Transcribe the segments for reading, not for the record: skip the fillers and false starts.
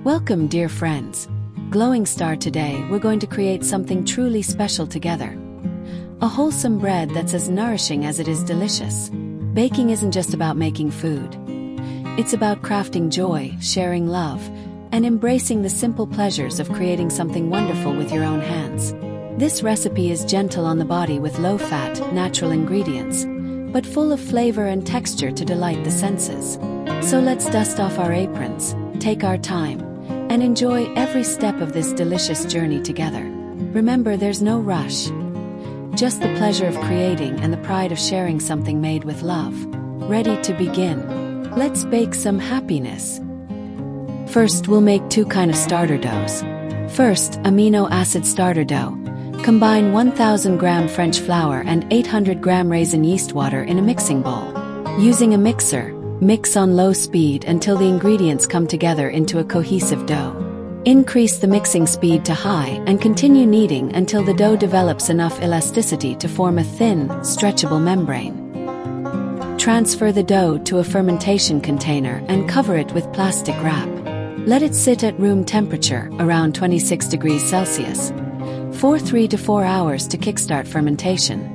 Welcome, dear friends. Glowing Star, today we're going to create something truly special together. A wholesome bread that's as nourishing as it is delicious. Baking isn't just about making food. It's about crafting joy, sharing love, and embracing the simple pleasures of creating something wonderful with your own hands. This recipe is gentle on the body with low-fat, natural ingredients, but full of flavor and texture to delight the senses. So let's dust off our aprons, take our time, and enjoy every step of this delicious journey together. Remember, there's no rush. Just the pleasure of creating and the pride of sharing something made with love. Ready to begin? Let's bake some happiness. First, we'll make two kinds of starter doughs. First, amino acid starter dough. Combine 1,000-gram French flour and 800-gram raisin yeast water in a mixing bowl. Using a mixer, mix on low speed until the ingredients come together into a cohesive dough. Increase the mixing speed to high and continue kneading until the dough develops enough elasticity to form a thin, stretchable membrane. Transfer the dough to a fermentation container and cover it with plastic wrap. Let it sit at room temperature, around 26 degrees Celsius, for 3 to 4 hours to kickstart fermentation.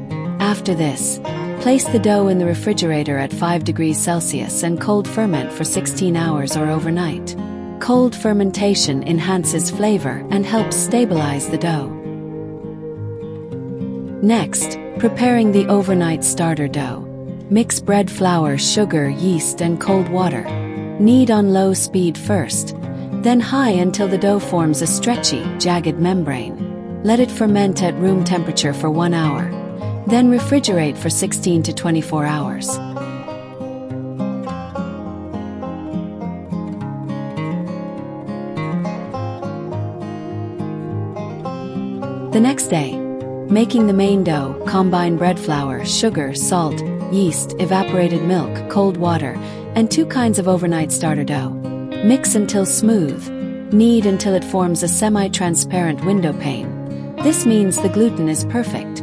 After this, place the dough in the refrigerator at 5 degrees Celsius and cold ferment for 16 hours or overnight. Cold fermentation enhances flavor and helps stabilize the dough. Next, preparing the overnight starter dough. Mix bread flour, sugar, yeast, and cold water. Knead on low speed first, then high until the dough forms a stretchy, jagged membrane. Let it ferment at room temperature for 1 hour. Then refrigerate for 16 to 24 hours. The next day, making the main dough, combine bread flour, sugar, salt, yeast, evaporated milk, cold water, and 2 kinds of overnight starter dough. Mix until smooth. Knead until it forms a semi-transparent window pane. This means the gluten is perfect.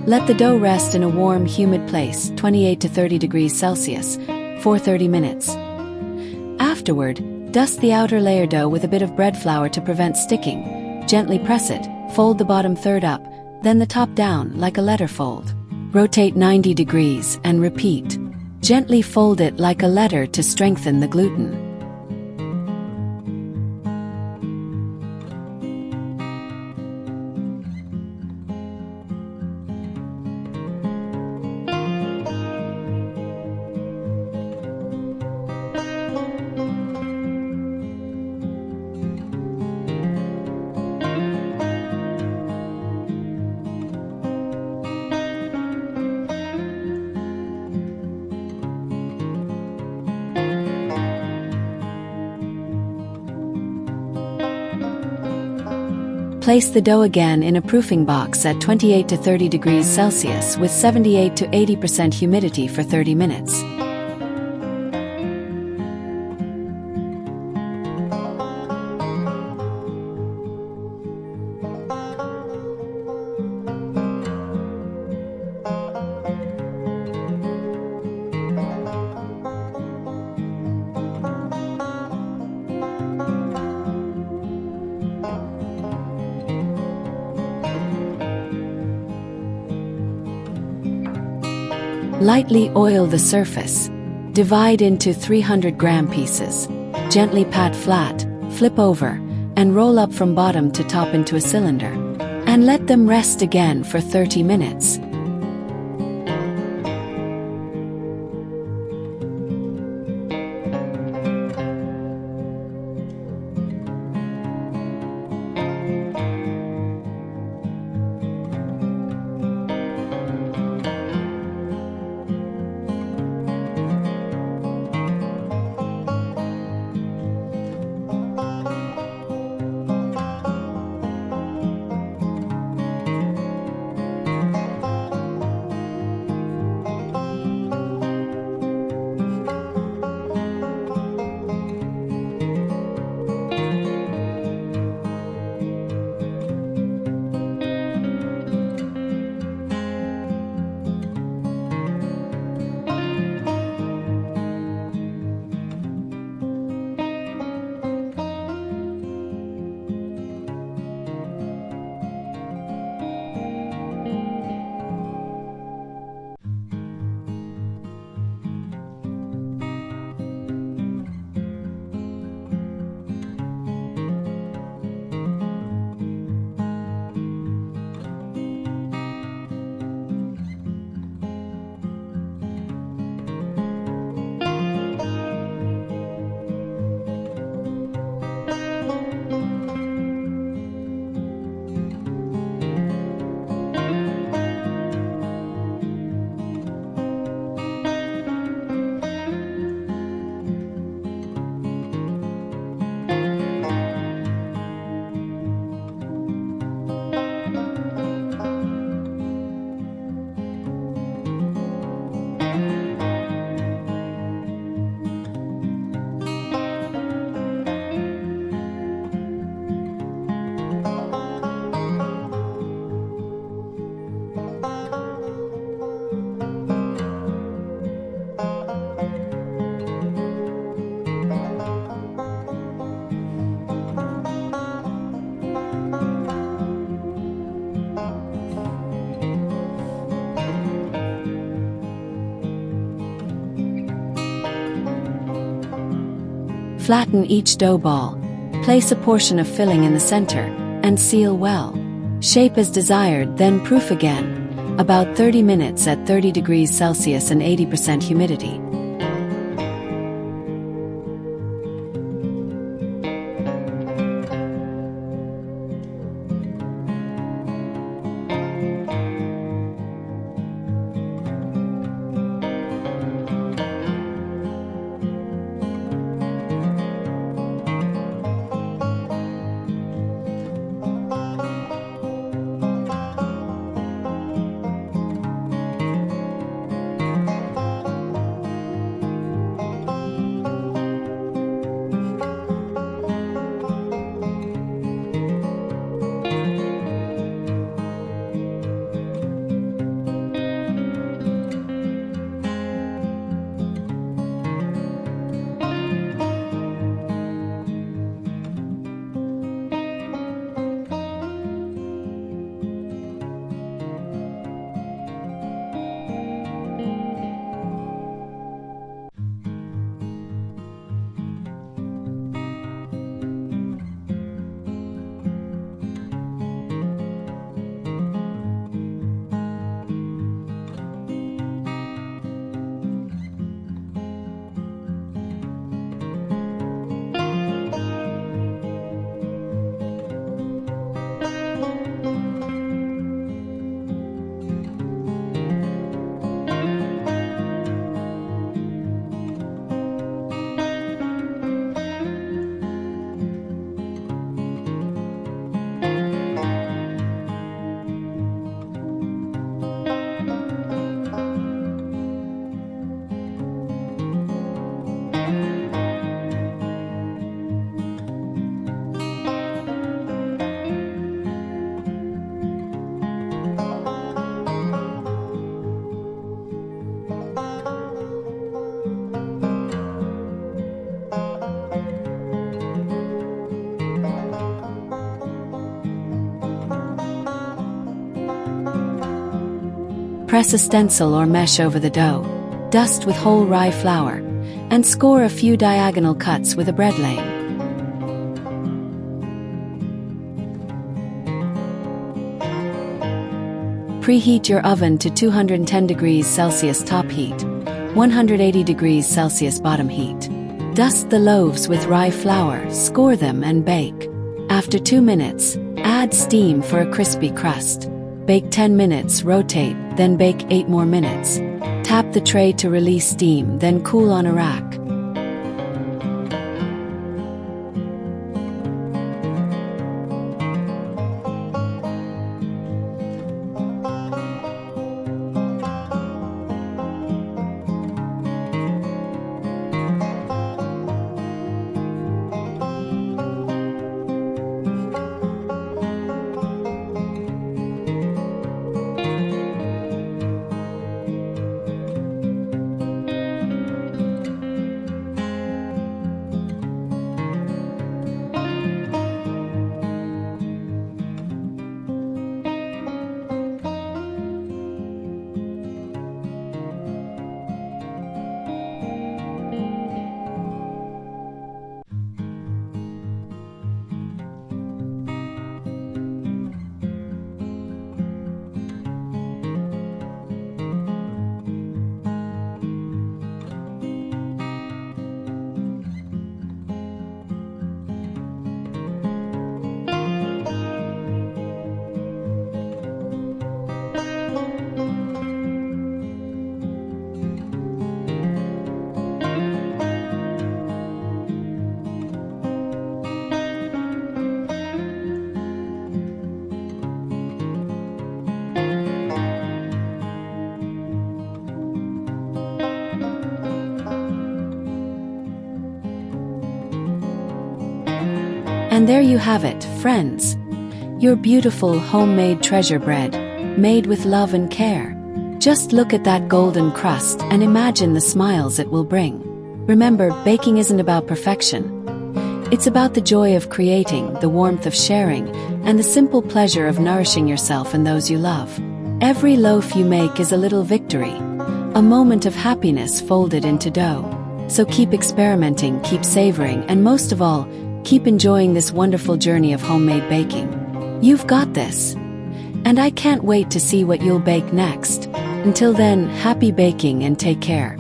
Let the dough rest in a warm, humid place, 28 to 30 degrees Celsius, for 30 minutes. Afterward, Dust the outer layer dough with a bit of bread flour to prevent sticking. Gently press it, fold the bottom third up, then the top down like a letter fold. Rotate 90 degrees and repeat. Gently fold it like a letter to strengthen the gluten. Place the dough again in a proofing box at 28 to 30 degrees Celsius with 78 to 80% humidity for 30 minutes. Lightly oil the surface. Divide into 300-gram pieces. Gently pat flat, flip over, and roll up from bottom to top into a cylinder. And let them rest again for 30 minutes. Flatten each dough ball. Place a portion of filling in the center, and seal well. Shape as desired, then proof again, about 30 minutes at 30 degrees Celsius and 80% humidity. Press a stencil or mesh over the dough, dust with whole rye flour, and score a few diagonal cuts with a bread lane. Preheat your oven to 210 degrees Celsius top heat, 180 degrees Celsius bottom heat. Dust the loaves with rye flour, score them and bake. After 2 minutes, add steam for a crispy crust. Bake 10 minutes, rotate, then bake 8 more minutes. Tap the tray to release steam, then cool on a rack. And there you have it, friends. Your beautiful homemade treasure bread, made with love and care. Just look at that golden crust and imagine the smiles it will bring. Remember, baking isn't about perfection. It's about the joy of creating, the warmth of sharing, and the simple pleasure of nourishing yourself and those you love. Every loaf you make is a little victory, a moment of happiness folded into dough. So keep experimenting, keep savoring, and most of all, keep enjoying this wonderful journey of homemade baking. You've got this. And I can't wait to see what you'll bake next. Until then, happy baking and take care.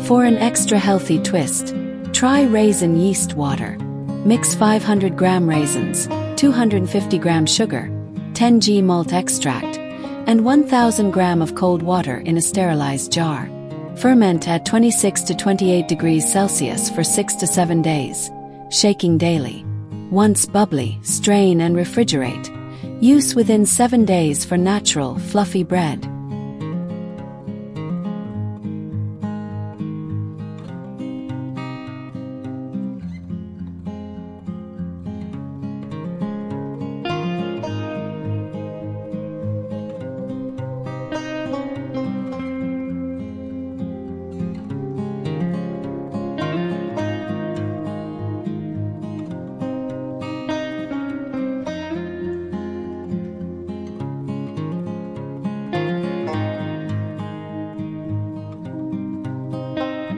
For an extra healthy twist, try raisin yeast water. Mix 500 gram raisins, 250 gram sugar, 10 g malt extract, and 1000 gram of cold water in a sterilized jar. Ferment at 26 to 28 degrees Celsius for 6 to 7 days, shaking daily. Once bubbly, strain and refrigerate. Use within 7 days for natural, fluffy bread.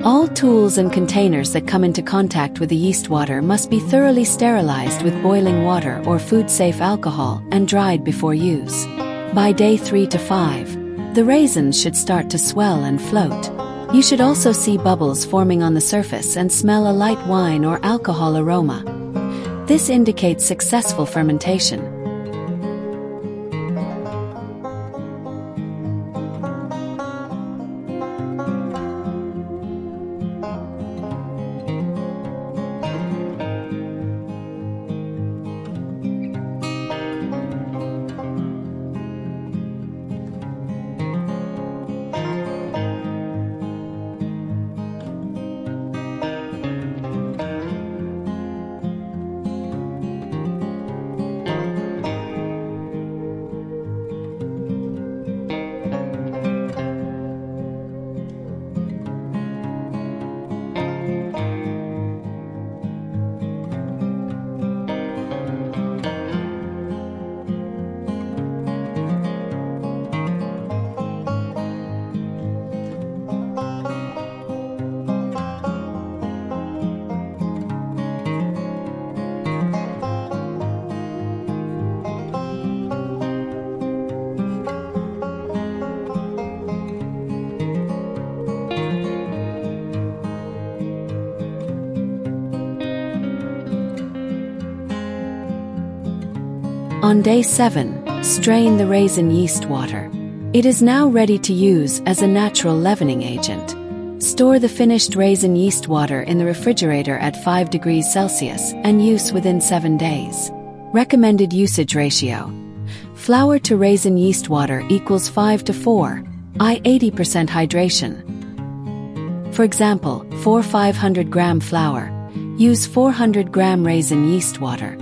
All tools and containers that come into contact with the yeast water must be thoroughly sterilized with boiling water or food-safe alcohol and dried before use. By day 3 to 5, the raisins should start to swell and float. You should also see bubbles forming on the surface and smell a light wine or alcohol aroma. This indicates successful fermentation. On day 7, strain the raisin yeast water. It is now ready to use as a natural leavening agent. Store the finished raisin yeast water in the refrigerator at 5 degrees Celsius and use within 7 days. Recommended usage ratio. Flour to raisin yeast water equals 5 to 4, i. 80% hydration. For example, for 500 gram flour, use 400 gram raisin yeast water.